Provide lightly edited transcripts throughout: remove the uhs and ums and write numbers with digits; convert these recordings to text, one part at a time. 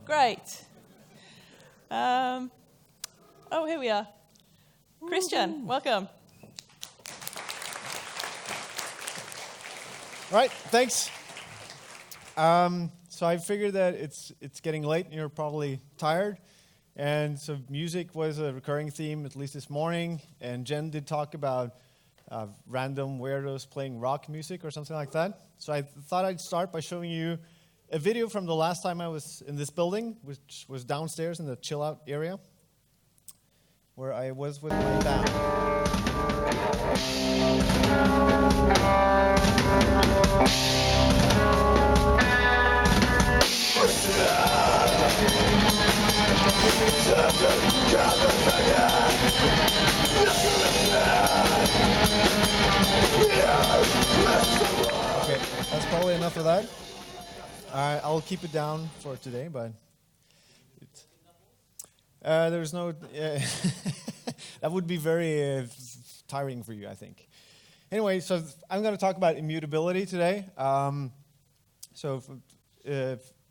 Great. Here we are. Christian, welcome. All right, thanks. So I figured that it's getting late and you're probably tired. And so music was a recurring theme, at least this morning. And Jen did talk about random weirdos playing rock music or something like that. So I thought I'd start by showing you a video from the last time I was in this building, which was downstairs in the chill out area, where I was with my band. Okay, that's probably enough of that. I'll keep it down for today, but there's no. That would be very tiring for you, I think. Anyway, so I'm going to talk about immutability today.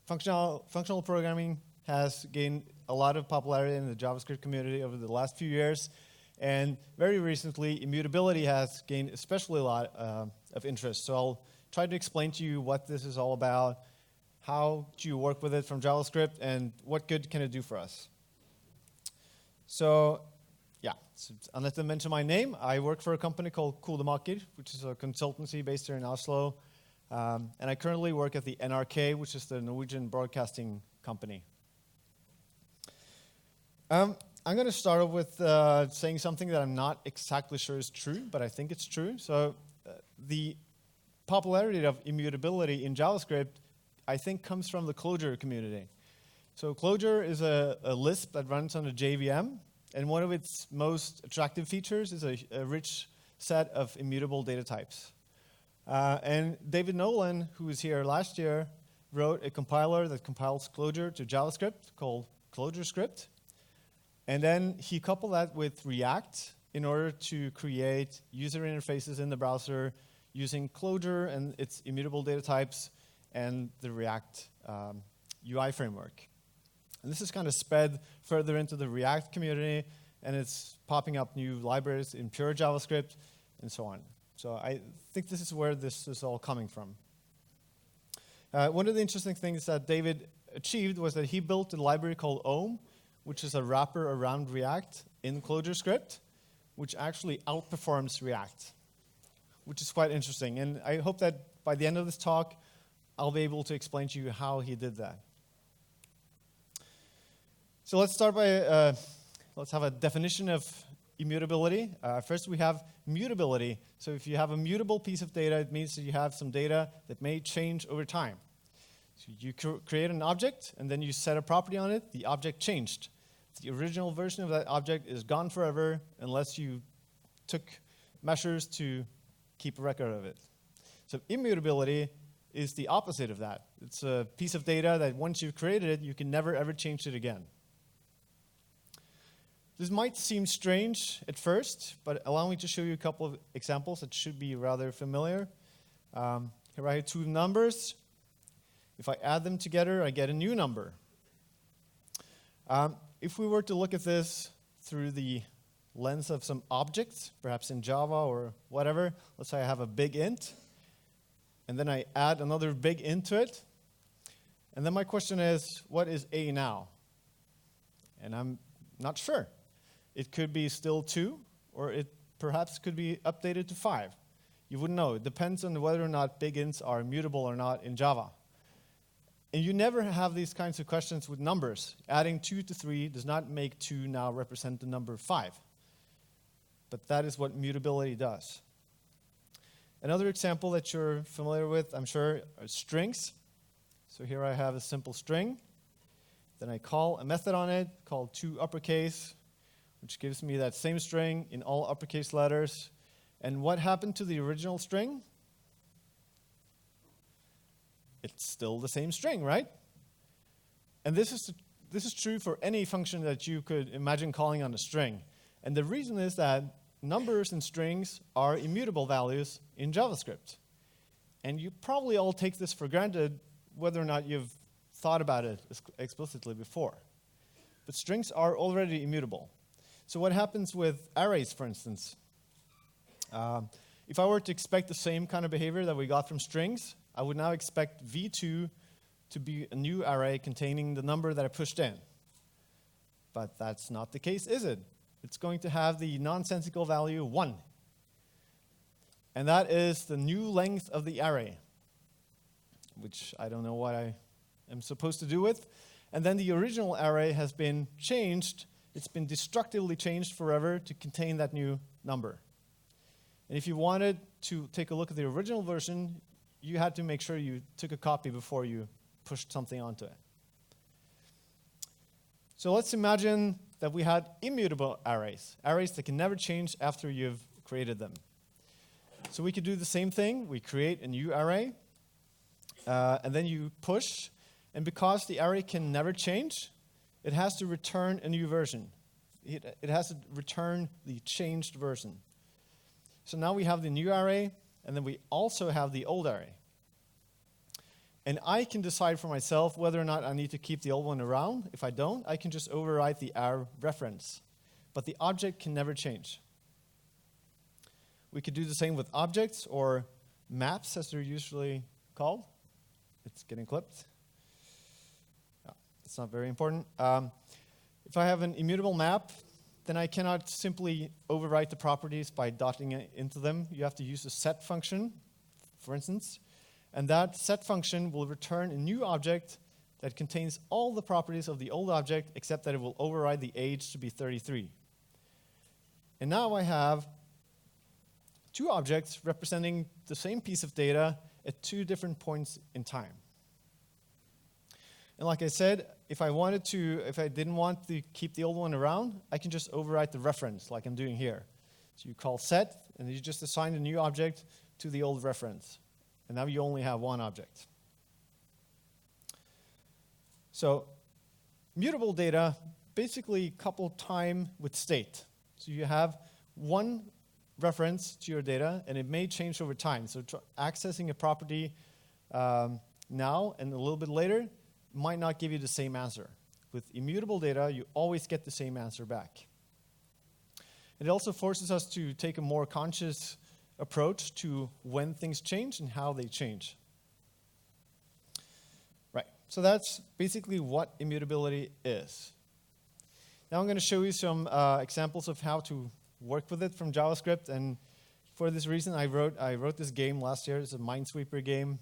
Functional programming has gained a lot of popularity in the JavaScript community over the last few years, and very recently, immutability has gained especially a lot of interest. So I'll try to explain to you what this is all about, how do you work with it from JavaScript, and what good can it do for us. So unless I mention my name, I work for a company called Kodemaker, which is a consultancy based here in Oslo. And I currently work at the NRK, which is the Norwegian broadcasting company. I'm going to start off with saying something that I'm not exactly sure is true, but I think it's true. So the popularity of immutability in JavaScript, I think, comes from the Clojure community. So Clojure is a Lisp that runs on a JVM, and one of its most attractive features is a rich set of immutable data types. And David Nolan, who was here last year, wrote a compiler that compiles Clojure to JavaScript called ClojureScript. And then he coupled that with React in order to create user interfaces in the browser using Clojure and its immutable data types and the React UI framework. And this is kind of sped further into the React community, and it's popping up new libraries in pure JavaScript and so on. So I think this is where this is all coming from. One of the interesting things that David achieved was that he built a library called Ohm, which is a wrapper around React in ClojureScript, which actually outperforms React, which is quite interesting. And I hope that by the end of this talk, I'll be able to explain to you how he did that. So let's start by, let's have a definition of immutability. First, we have mutability. So if you have a mutable piece of data, it means that you have some data that may change over time. So you create an object, and then you set a property on it. The object changed. The original version of that object is gone forever unless you took measures to keep a record of it. So immutability is the opposite of that. It's a piece of data that once you've created it, you can never ever change it again. This might seem strange at first, but allow me to show you a couple of examples that should be rather familiar. Here I have two numbers. If I add them together, I get a new number. If we were to look at this through the lens of some objects, perhaps in Java or whatever, let's say I have a big int, and then I add another big int to it, and then my question is, what is a now? And I'm not sure. It could be still 2, or it perhaps could be updated to 5. You wouldn't know. It depends on whether or not big ints are mutable or not in Java. And you never have these kinds of questions with numbers. Adding 2 to 3 does not make 2 now represent the number 5. But that is what mutability does. Another example that you're familiar with, I'm sure, are strings. So here I have a simple string. Then I call a method on it called toUpperCase, which gives me that same string in all uppercase letters. And what happened to the original string? It's still the same string, right? And this is true for any function that you could imagine calling on a string. And the reason is that numbers and strings are immutable values in JavaScript. And you probably all take this for granted, whether or not you've thought about it explicitly before. But strings are already immutable. So what happens with arrays, for instance? If I were to expect the same kind of behavior that we got from strings, I would now expect v2 to be a new array containing the number that I pushed in. But that's not the case, is it? It's going to have the nonsensical value 1. And that is the new length of the array, which I don't know what I am supposed to do with. And then the original array has been changed. It's been destructively changed forever to contain that new number. And if you wanted to take a look at the original version, you had to make sure you took a copy before you pushed something onto it. So let's imagine that we had immutable arrays, arrays that can never change after you've created them. So we could do the same thing. We create a new array, and then you push. And because the array can never change, it has to return a new version. It has to return the changed version. So now we have the new array, and then we also have the old array. And I can decide for myself whether or not I need to keep the old one around. If I don't, I can just overwrite the array reference. But the object can never change. We could do the same with objects or maps, as they're usually called. It's getting clipped. It's not very important. If I have an immutable map, then I cannot simply overwrite the properties by dotting it into them. You have to use a set function, for instance. And that set function will return a new object that contains all the properties of the old object, except that it will override the age to be 33. And now I have two objects representing the same piece of data at two different points in time. And like I said, if I didn't want to keep the old one around, I can just overwrite the reference like I'm doing here. So you call set, and you just assign a new object to the old reference. And now you only have one object. So mutable data basically couple time with state. So you have one reference to your data, and it may change over time. So accessing a property now and a little bit later might not give you the same answer. With immutable data, you always get the same answer back. It also forces us to take a more conscious approach to when things change and how they change. Right, so that's basically what immutability is. Now I'm going to show you some examples of how to work with it from JavaScript, and for this reason I wrote this game last year. It's a Minesweeper game,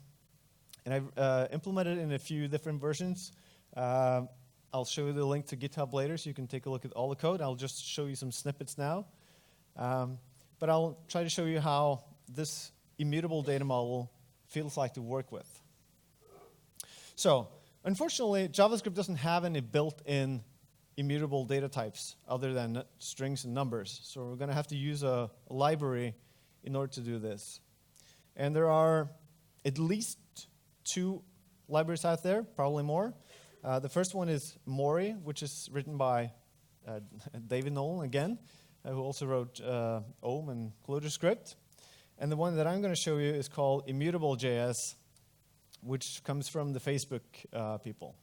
and I've implemented it in a few different versions. I'll show you the link to GitHub later so you can take a look at all the code. I'll just show you some snippets now. But I'll try to show you how this immutable data model feels like to work with. So, unfortunately, JavaScript doesn't have any built-in immutable data types other than strings and numbers. So we're going to have to use a library in order to do this. And there are at least 2 libraries out there, probably more. The first one is Mori, which is written by David Nolan again, who also wrote Ohm and ClojureScript. And the one that I'm going to show you is called Immutable.js, which comes from the Facebook people.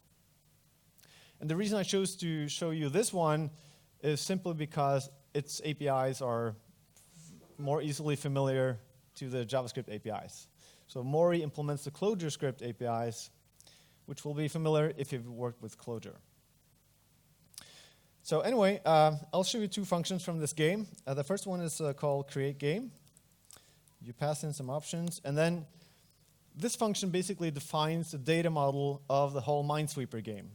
And the reason I chose to show you this one is simply because its APIs are more easily familiar to the JavaScript APIs. So Mori implements the ClojureScript APIs, which will be familiar if you've worked with Clojure. So anyway, I'll show you 2 functions from this game. The first one is called createGame. You pass in some options, and then this function basically defines the data model of the whole Minesweeper game.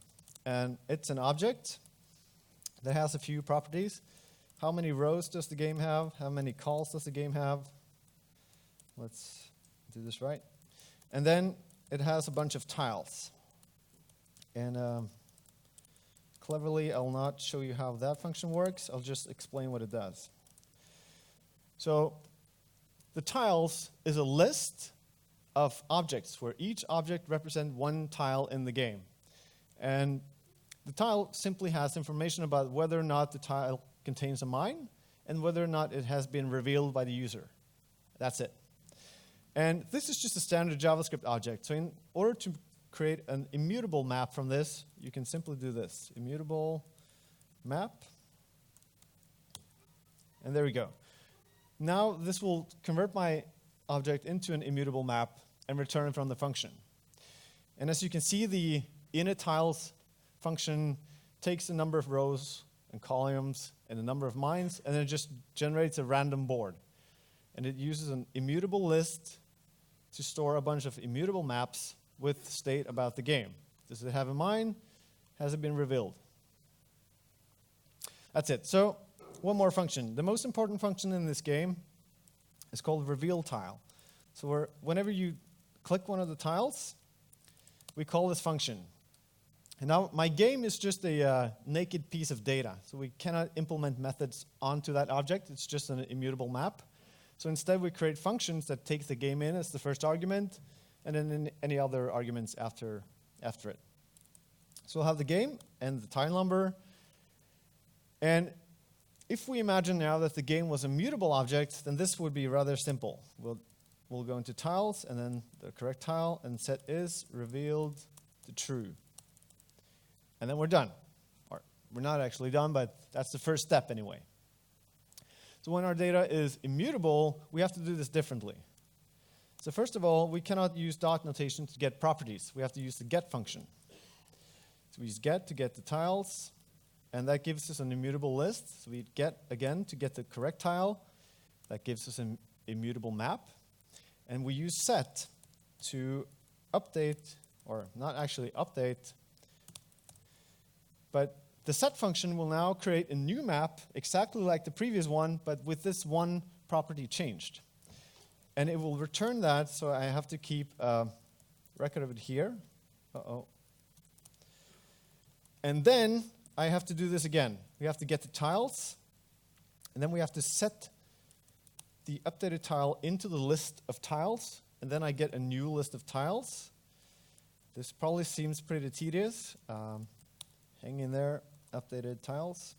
And it's an object that has a few properties. How many rows does the game have? How many calls does the game have? Let's do this right. And then it has a bunch of tiles. And cleverly, I'll not show you how that function works. I'll just explain what it does. So the tiles is a list of objects where each object represents one tile in the game. And the tile simply has information about whether or not the tile contains a mine and whether or not it has been revealed by the user. That's it. And this is just a standard JavaScript object. So in order to create an immutable map from this, you can simply do this. Immutable map. And there we go. Now this will convert my object into an immutable map and return it from the function. And as you can see, the initTiles function takes a number of rows and columns and a number of lines, and then it just generates a random board. And it uses an immutable list to store a bunch of immutable maps with state about the game. Does it have a mine? Has it been revealed? That's it. So one more function. The most important function in this game is called reveal tile. So whenever you click one of the tiles, we call this function. And now my game is just a naked piece of data. So we cannot implement methods onto that object. It's just an immutable map. So instead we create functions that take the game in as the first argument, and then any other arguments after it. So we'll have the game and the tile number. And if we imagine now that the game was a mutable object, then this would be rather simple. We'll go into tiles, and then the correct tile, and set is revealed to true. And then we're done. Or we're not actually done, but that's the first step anyway. So when our data is immutable, we have to do this differently. So first of all, we cannot use dot notation to get properties. We have to use the get function. So we use get to get the tiles, and that gives us an immutable list. So we get, again, to get the correct tile. That gives us an immutable map. And we use set to update, or not actually update, but the set function will now create a new map exactly like the previous one, but with this one property changed. And it will return that, so I have to keep a record of it here. Uh-oh. And then I have to do this again. We have to get the tiles, and then we have to set the updated tile into the list of tiles, and then I get a new list of tiles. This probably seems pretty tedious. Hang in there, updated tiles.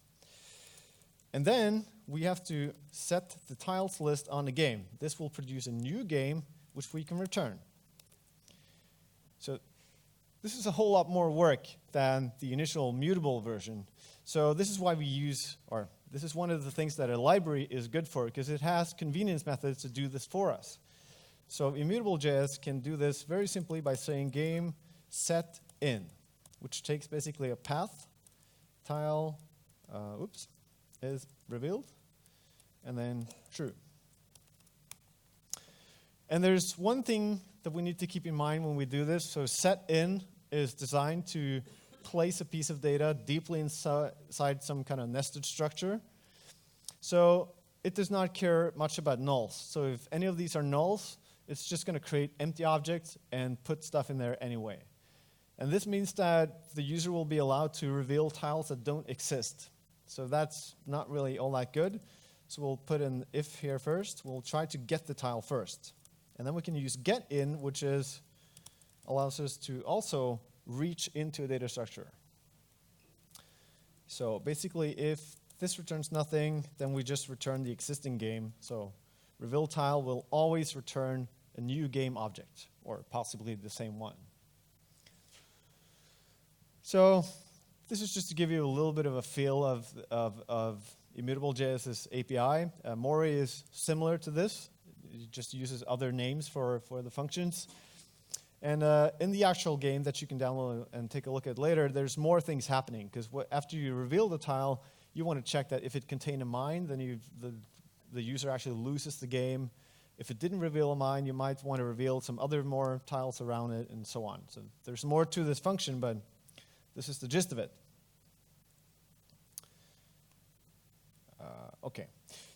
And then we have to set the tiles list on the game. This will produce a new game, which we can return. So this is a whole lot more work than the initial mutable version. So this is why we use, or this is one of the things that a library is good for, because it has convenience methods to do this for us. So Immutable.js can do this very simply by saying game set in, which takes basically a path, tile, is revealed, and then true. And there's one thing that we need to keep in mind when we do this. So set in is designed to place a piece of data deeply inside some kind of nested structure. So it does not care much about nulls. So if any of these are nulls, it's just going to create empty objects and put stuff in there anyway. And this means that the user will be allowed to reveal tiles that don't exist. So that's not really all that good. So we'll put an if here first. We'll try to get the tile first. And then we can use getIn, which allows us to also reach into a data structure. So basically, if this returns nothing, then we just return the existing game. So reveal tile will always return a new game object, or possibly the same one. So this is just to give you a little bit of a feel of Immutable.js's API. Mori is similar to this. It just uses other names for the functions. And in the actual game that you can download and take a look at later, there's more things happening. Because after you reveal the tile, you want to check that if it contained a mine, then the user actually loses the game. If it didn't reveal a mine, you might want to reveal some other more tiles around it, and so on. So there's more to this function, but this is the gist of it. Okay,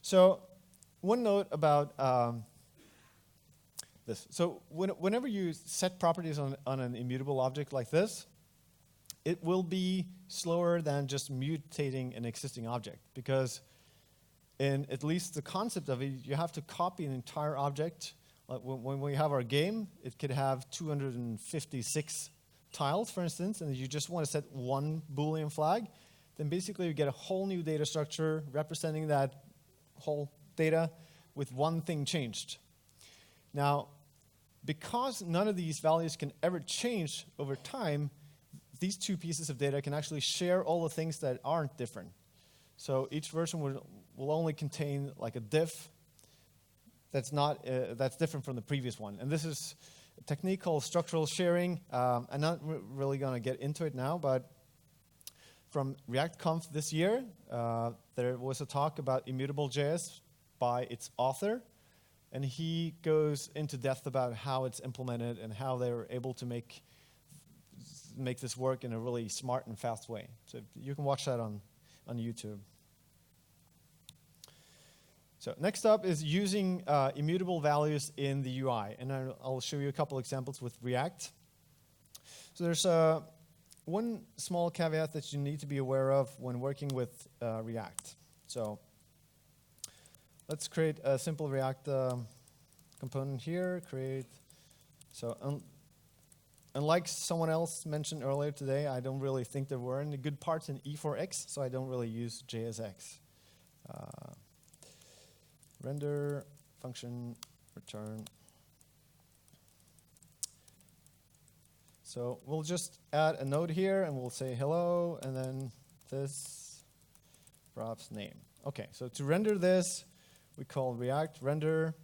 so one note about this. So whenever you set properties on an immutable object like this, it will be slower than just mutating an existing object, because in at least the concept of it, you have to copy an entire object. Like when we have our game, it could have 256 tiles, for instance, and you just want to set one Boolean flag, then basically you get a whole new data structure representing that whole data with one thing changed. Now, because none of these values can ever change over time, these two pieces of data can actually share all the things that aren't different. So each version will only contain like a diff that's different from the previous one. And this is a technique called structural sharing. I'm not really going to get into it now, but from ReactConf this year, there was a talk about Immutable.js by its author, and he goes into depth about how it's implemented and how they're able to make this work in a really smart and fast way. So you can watch that on YouTube. So next up is using immutable values in the UI, and I'll show you a couple examples with React. So there's one small caveat that you need to be aware of when working with React. So let's create a simple React component here. Unlike someone else mentioned earlier today, I don't really think there were any good parts in E4X, so I don't really use JSX. Render function return. So we'll just add a node here, and we'll say hello, and then this props name. Okay, so to render this, we call React render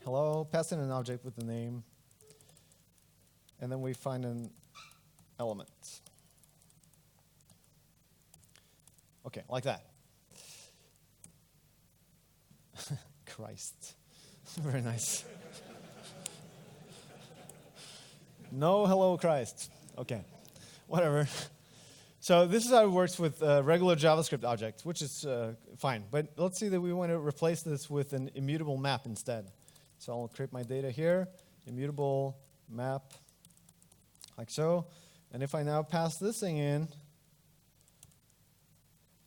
hello, pass in an object with the name, and then we find an element. Okay, like that. Christ. Very nice. No hello Christ. Okay, whatever. So this is how it works with regular JavaScript objects, which is fine. But let's see that we want to replace this with an immutable map instead. So I'll create my data here, immutable map, like so. And if I now pass this thing in,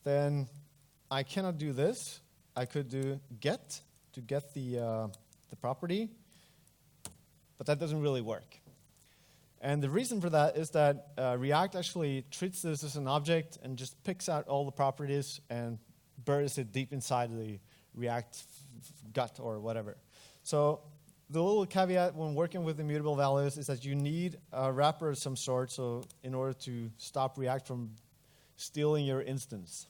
then I cannot do this. I could do get to get the property, but that doesn't really work. And the reason for that is that React actually treats this as an object and just picks out all the properties and buries it deep inside the React gut or whatever. So the little caveat when working with immutable values is that you need a wrapper of some sort so in order to stop React from stealing your instance.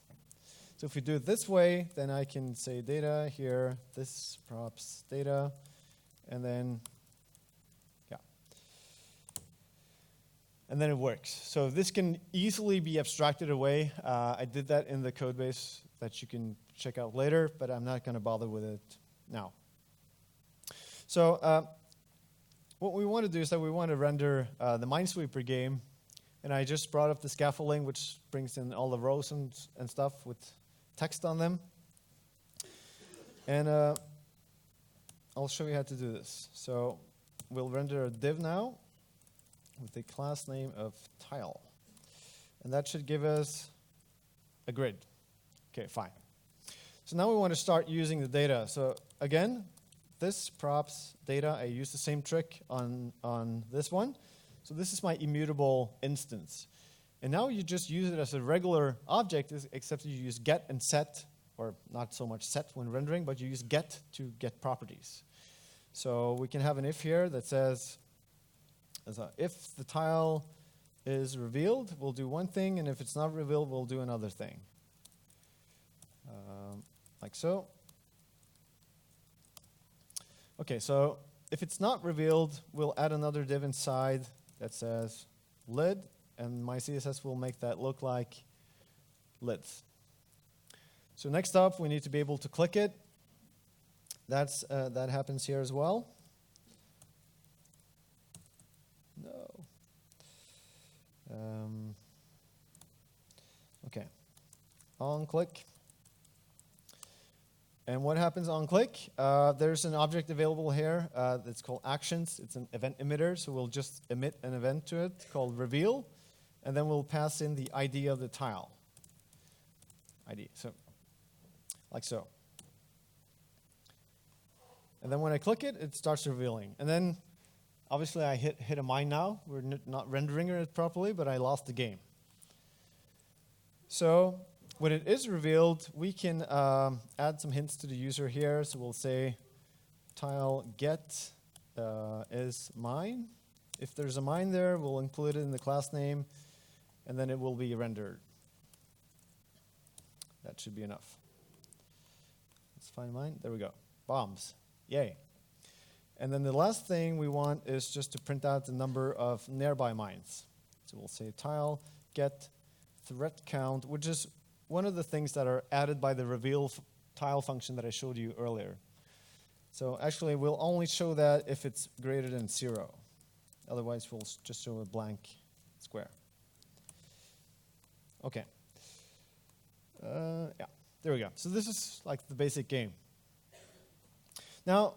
So if we do it this way, then I can say data here, this props data, and then, yeah. And then it works. So this can easily be abstracted away. I did that in the code base that you can check out later, but I'm not going to bother with it now. So what we want to do is that we want to render the Minesweeper game, and I just brought up the scaffolding, which brings in all the rows and stuff with text on them. And I'll show you how to do this. So we'll render a div now with the class name of tile. And that should give us a grid. Okay, fine. So now we want to start using the data. So again, this props data. I use the same trick on this one. So this is my immutable instance. And now you just use it as a regular object, except you use get and set, or not so much set when rendering, but you use get to get properties. So we can have an if here that says, if the tile is revealed, we'll do one thing, and if it's not revealed, we'll do another thing. Like so. Okay, so if it's not revealed, we'll add another div inside that says lid, and my CSS will make that look like lids. So next up, we need to be able to click it. That happens here as well. No. Okay. On click. And what happens on click? There's an object available here that's called actions. It's an event emitter, so we'll just emit an event to it called reveal, and then we'll pass in the ID of the tile. ID, so like so. And then when I click it, it starts revealing. And then obviously I hit a mine now. We're not rendering it properly, but I lost the game. So when it is revealed, we can add some hints to the user here. So we'll say tile get is mine. If there's a mine there, we'll include it in the class name, and then it will be rendered. That should be enough. Let's find mine. There we go. Bombs. Yay. And then the last thing we want is just to print out the number of nearby mines. So we'll say tile get threat count, which is one of the things that are added by the reveal tile function that I showed you earlier. So actually, we'll only show that if it's greater than 0. Otherwise, we'll just show a blank square. Okay. Yeah, there we go. So this is like the basic game. Now,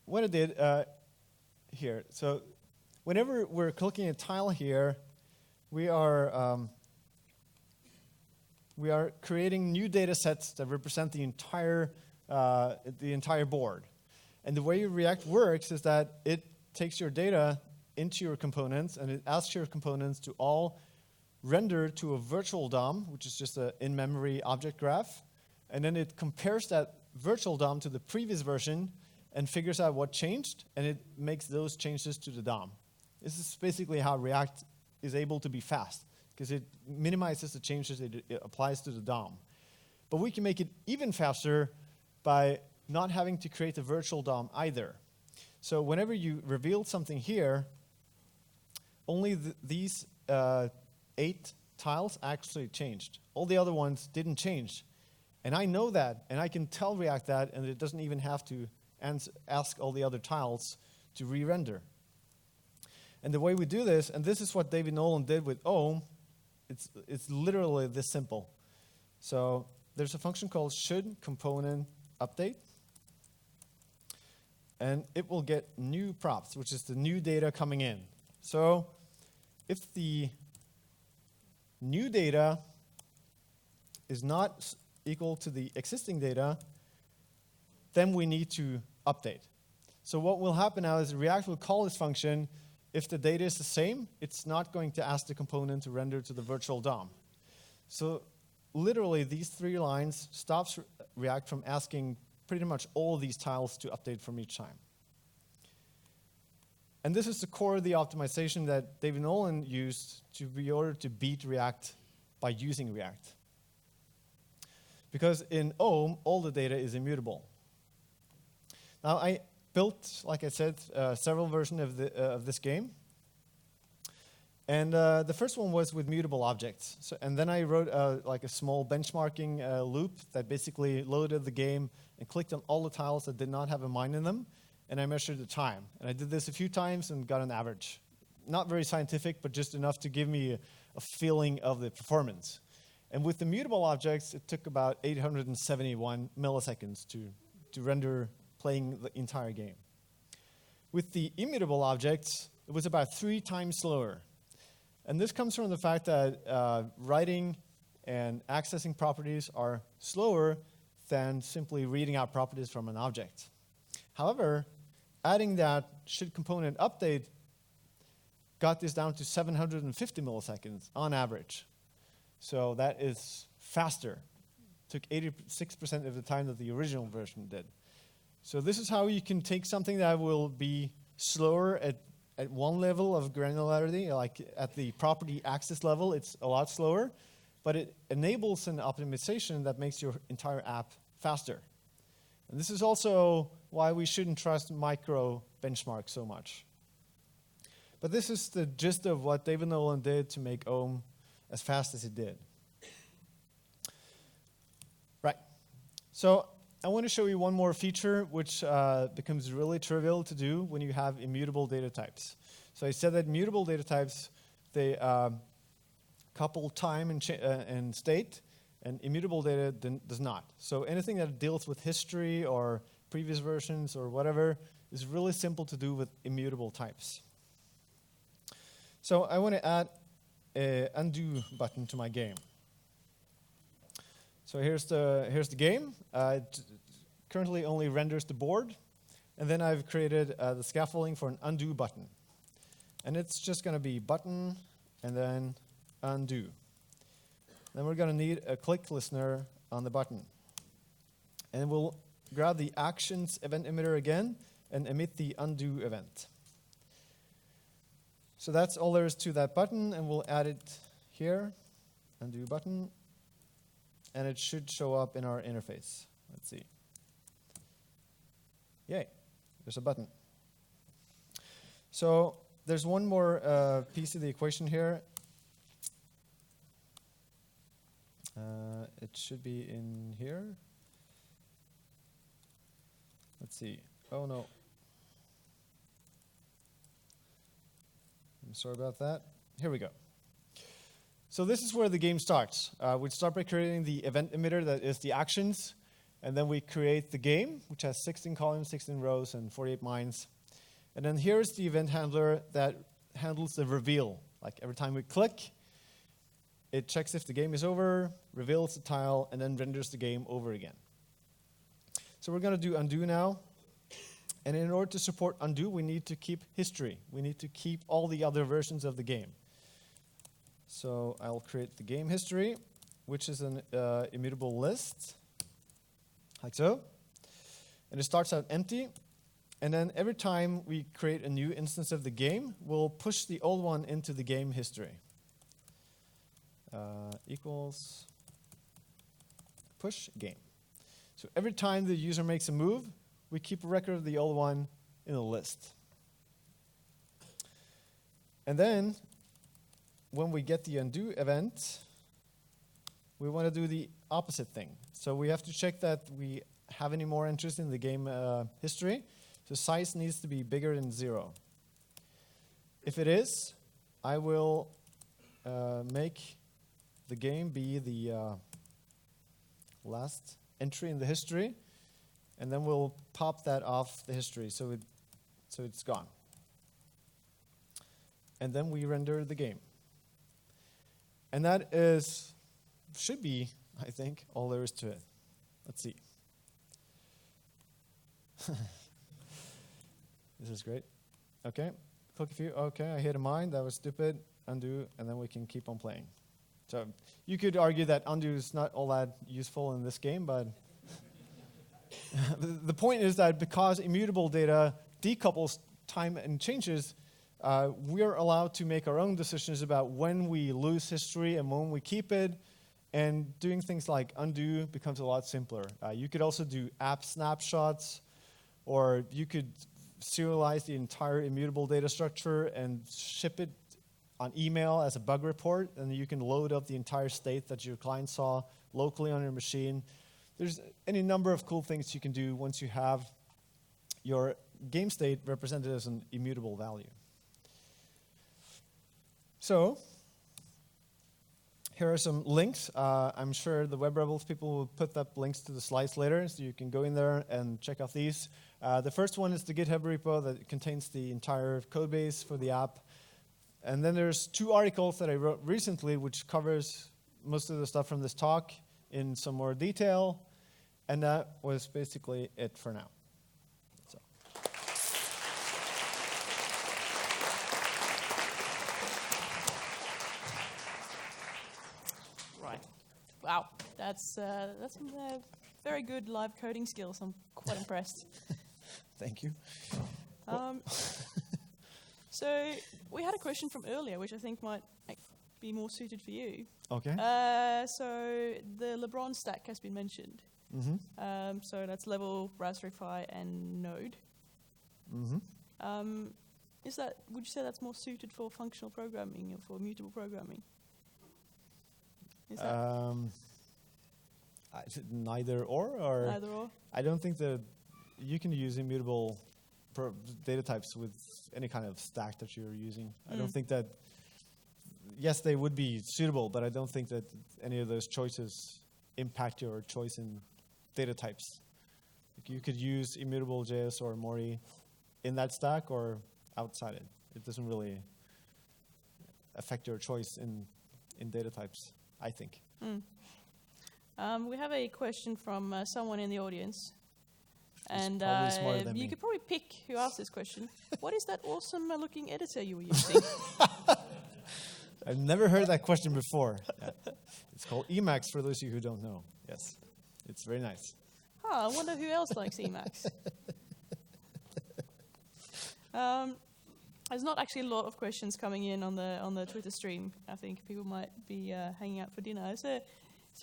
what I did here, so whenever we're clicking a tile here, we are creating new data sets that represent the entire board. And the way React works is that it takes your data into your components, and it asks your components to all render to a virtual DOM, which is just an in-memory object graph. And then it compares that virtual DOM to the previous version and figures out what changed, and it makes those changes to the DOM. This is basically how React is able to be fast, because it minimizes the changes it applies to the DOM. But we can make it even faster by not having to create a virtual DOM either. So whenever you reveal something here, only these 8 tiles actually changed. All the other ones didn't change. And I know that, and I can tell React that, and it doesn't even have to ask all the other tiles to re-render. And the way we do this, and this is what David Nolan did with Ohm, it's literally this simple. So there's a function called should_component_update, and it will get new props, which is the new data coming in. So if the new data is not equal to the existing data, then we need to update. So what will happen now is React will call this function. If the data is the same, it's not going to ask the component to render to the virtual DOM. So literally, these 3 lines stops React from asking pretty much all of these tiles to update from each time. And this is the core of the optimization that David Nolan used to be order to beat React by using React. Because in Ohm, all the data is immutable. Now, I built, like I said, several versions of this game. And the first one was with mutable objects. So, and then I wrote like a small benchmarking loop that basically loaded the game and clicked on all the tiles that did not have a mine in them, and I measured the time. And I did this a few times and got an average. Not very scientific, but just enough to give me a feeling of the performance. And with the mutable objects, it took about 871 milliseconds to render playing the entire game. With the immutable objects, it was about 3 times slower. And this comes from the fact that writing and accessing properties are slower than simply reading out properties from an object. However, adding that should_component_update got this down to 750 milliseconds on average. So that is faster. Took 86% of the time that the original version did. So this is how you can take something that will be slower at one level of granularity, like at the property access level, it's a lot slower, but it enables an optimization that makes your entire app faster. And this is also why we shouldn't trust micro benchmarks so much. But this is the gist of what David Nolan did to make Ohm as fast as it did. Right. So I want to show you one more feature which becomes really trivial to do when you have immutable data types. So I said that mutable data types, they couple time and state, and immutable data does not. So anything that deals with history or previous versions or whatever is really simple to do with immutable types. So I want to add an undo button to my game. So here's the game. It currently only renders the board, and then I've created the scaffolding for an undo button. And it's just going to be button and then undo. Then we're going to need a click listener on the button. And we'll grab the actions event emitter again and emit the undo event. So that's all there is to that button, and we'll add it here, undo button, and it should show up in our interface. Let's see. Yay, there's a button. So there's one more piece of the equation here. It should be in here. Let's see. Oh no. I'm sorry about that. Here we go. So this is where the game starts. We start by creating the event emitter that is the actions, and then we create the game, which has 16 columns, 16 rows, and 48 lines. And then here's the event handler that handles the reveal. Like every time we click, it checks if the game is over, reveals the tile, and then renders the game over again. So we're going to do undo now. And in order to support undo, we need to keep history. We need to keep all the other versions of the game. So I'll create the game history, which is an immutable list, like so. And it starts out empty. And then every time we create a new instance of the game, we'll push the old one into the game history. Equals push game. So every time the user makes a move, we keep a record of the old one in the list. And then, when we get the undo event, we want to do the opposite thing. So we have to check that we have any more entries in the game history. So size needs to be bigger than 0. If it is, I will make the game be the last entry in the history, and then we'll pop that off the history so it's gone. And then we render the game. And that should be, I think, all there is to it. Let's see. This is great. Okay, click a few. Okay, I hit a mine. That was stupid. Undo, and then we can keep on playing. So you could argue that undo is not all that useful in this game, but the point is that because immutable data decouples time and changes, we're allowed to make our own decisions about when we lose history and when we keep it, and doing things like undo becomes a lot simpler. You could also do app snapshots, or you could serialize the entire immutable data structure and ship it on email as a bug report, and you can load up the entire state that your client saw locally on your machine. There's any number of cool things you can do once you have your game state represented as an immutable value. So here are some links. I'm sure the Web Rebels people will put up links to the slides later, so you can go in there and check out these. The first one is the GitHub repo that contains the entire code base for the app. And then there's 2 articles that I wrote recently, which covers most of the stuff from this talk in some more detail. And that was basically it for now. So. Right. Wow. That's some very good live coding skills. I'm quite impressed. Thank you. So we had a question from earlier, which I think might be more suited for you. Okay. So the LeBron stack has been mentioned. Mm-hmm. So that's Level, Raspberry Pi, and Node. Mm-hmm. Would you say that's more suited for functional programming or for immutable programming? Is that neither or. Either or? I don't think that you can use immutable data types with any kind of stack that you're using. I don't think that, yes, they would be suitable, but I don't think that any of those choices impact your choice in data types. Like you could use immutable JS or Mori in that stack or outside it. It doesn't really affect your choice in data types, I think. We have a question from someone in the audience. He's And probably smarter than you me. could probably pick who asked this question. What is that awesome looking editor you were using? I've never heard that question before. Yeah. It's called Emacs, for those of you who don't know. Yes, it's very nice. I wonder who else likes Emacs. There's not actually a lot of questions coming in on the Twitter stream. I think people might be hanging out for dinner. Is there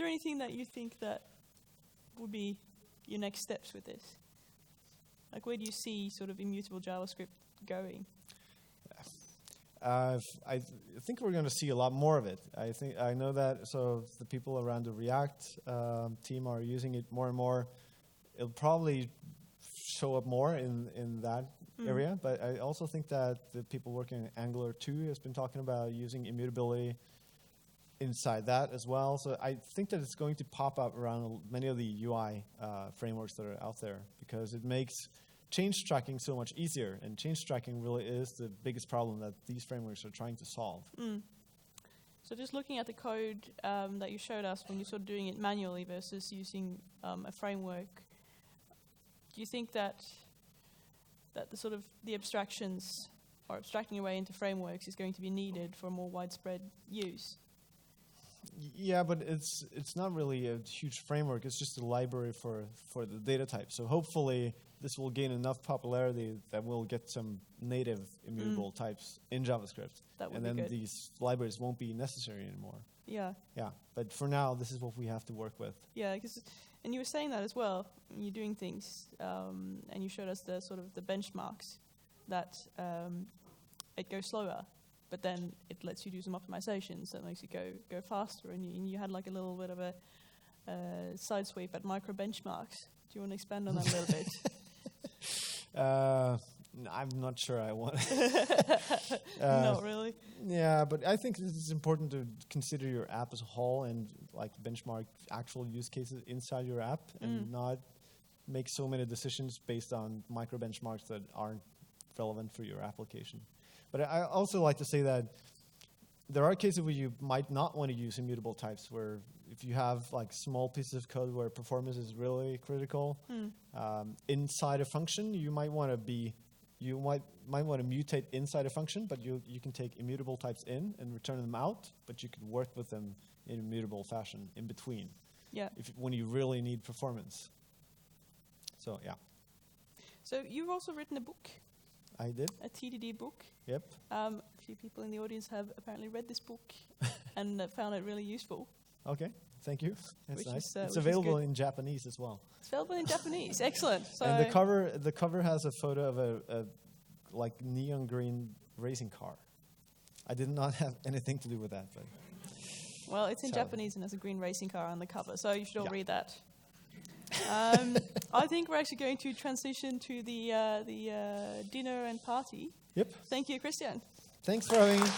anything that you think that would be your next steps with this? Like, where do you see sort of immutable JavaScript going? I think we're going to see a lot more of it. I know that. So the people around the React team are using it more and more. It'll probably show up more in that area, but I also think that the people working in Angular 2 has been talking about using immutability inside that as well. So I think that it's going to pop up around many of the UI frameworks that are out there, because it makes change tracking so much easier, and change tracking really is the biggest problem that these frameworks are trying to solve. So just looking at the code that you showed us when you're sort of doing it manually versus using a framework, do you think that the sort of the abstractions or abstracting away into frameworks is going to be needed for more widespread use? Yeah, but it's not really a huge framework. It's just a library for the data type. So hopefully this will gain enough popularity that we'll get some native immutable types in JavaScript. That would and be then good. These libraries won't be necessary anymore. Yeah. Yeah, but for now, this is what we have to work with. Yeah, and you were saying that as well. You're doing things, and you showed us the sort of the benchmarks that it goes slower, but then it lets you do some optimizations that makes it go faster. And you had like a little bit of a side sweep at micro benchmarks. Do you want to expand on that a little bit? I'm not sure I want. Not really. Yeah, but I think it's important to consider your app as a whole and like benchmark actual use cases inside your app, and not make so many decisions based on micro benchmarks that aren't relevant for your application. But I also like to say that there are cases where you might not want to use immutable types, where if you have like small pieces of code where performance is really critical, inside a function, you might want to mutate inside a function, but you can take immutable types in and return them out, but you could work with them in immutable fashion in between. Yeah. When you really need performance. So yeah. So you've also written a book. I did. A TDD book. Yep. A few people in the audience have apparently read this book and found it really useful. Okay, thank you. That's Which nice. is, It's which is available good. in Japanese as well. It's available in Japanese. Excellent. So And the cover has a photo of a like neon green racing car. I did not have anything to do with that, but well, it's in so. Japanese and has a green racing car on the cover, so you should all Yeah. read that. I think we're actually going to transition to the dinner and party. Yep. Thank you, Christian. Thanks for having me.